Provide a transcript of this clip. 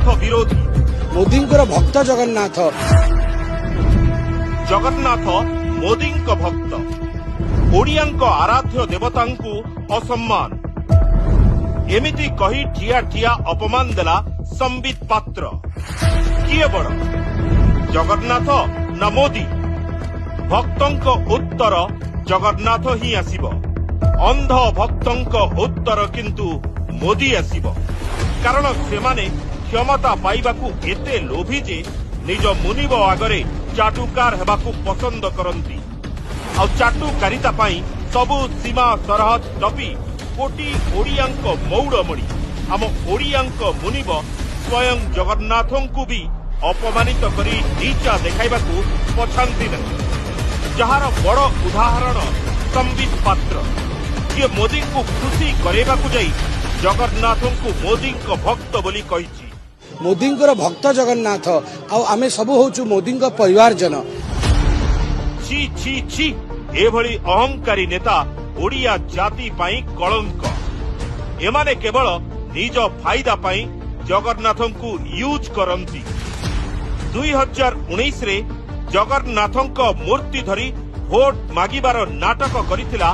ଜଗନ୍ନାଥ ବିରୋଧୀ। ମୋଦିଙ୍କର ଭକ୍ତ ଜଗନ୍ନାଥ। ଜଗନ୍ନାଥ ମୋଦିଙ୍କ ଭକ୍ତ। ଓଡ଼ିଆଙ୍କ ଆରାଧ୍ୟ ଦେବତାଙ୍କୁ ଅସମ୍ମାନ। ଏମିତି କହି ଠିଆ ଠିଆ ଅପମାନ ଦେଲା ସମ୍ବିତ ପାତ୍ର। କିଏ ବଡ, ଜଗନ୍ନାଥ ନା ମୋଦି? ଭକ୍ତଙ୍କ ଉତ୍ତର ଜଗନ୍ନାଥ ହିଁ ଆସିବ। ଅନ୍ଧ ଭକ୍ତଙ୍କ ଉତ୍ତର କିନ୍ତୁ ମୋଦି ଆସିବ। କାରଣ ସେମାନେ କ୍ଷମତା ପାଇବାକୁ ଏତେ ଲୋଭୀ ଯେ ନିଜ ମୁନିବ ଆଗରେ ଚାଟୁକାର ହେବାକୁ ପସନ୍ଦ କରନ୍ତି। ଆଉ ଚାଟୁକାରିତା ପାଇଁ ସବୁ ସୀମା ସରହଦ ଟପି କୋଟି ଓଡ଼ିଆଙ୍କ ମଉଡମଣି ଆମ ଓଡ଼ିଆଙ୍କ ମୁନିବ ସ୍ୱୟଂ ଜଗନ୍ନାଥଙ୍କୁ ବି ଅପମାନିତ କରି ନିଚା ଦେଖାଇବାକୁ ପଛାନ୍ତି ନାହିଁ। ଯାହାର ବଡ଼ ଉଦାହରଣ ସମ୍ବିତ ପାତ୍ର, ଯିଏ ମୋଦିଙ୍କୁ ଖୁସି କରାଇବାକୁ ଯାଇ ଜଗନ୍ନାଥଙ୍କୁ ମୋଦିଙ୍କ ଭକ୍ତ ବୋଲି କହିଛି। ମୋଦିଙ୍କର ଭକ୍ତ ଜଗନ୍ନାଥ, ଆଉ ଆମେ ସବୁ ହଉଛୁ ମୋଦିଙ୍କ ପରିବାରଜନ। ଛି ଛି ଛି, ଏଭଳି ଅହଙ୍କାରୀ ନେତା ଓଡ଼ିଆ ଜାତି ପାଇଁ କଳଙ୍କ। ଏମାନେ କେବଳ ନିଜ ଫାଇଦା ପାଇଁ ଜଗନ୍ନାଥଙ୍କୁ ୟୁଜ୍ କରନ୍ତି। 2019ରେ ଜଗନ୍ନାଥଙ୍କ ମୂର୍ତ୍ତି ଧରି ଭୋଟ ମାଗିବାର ନାଟକ କରିଥିଲା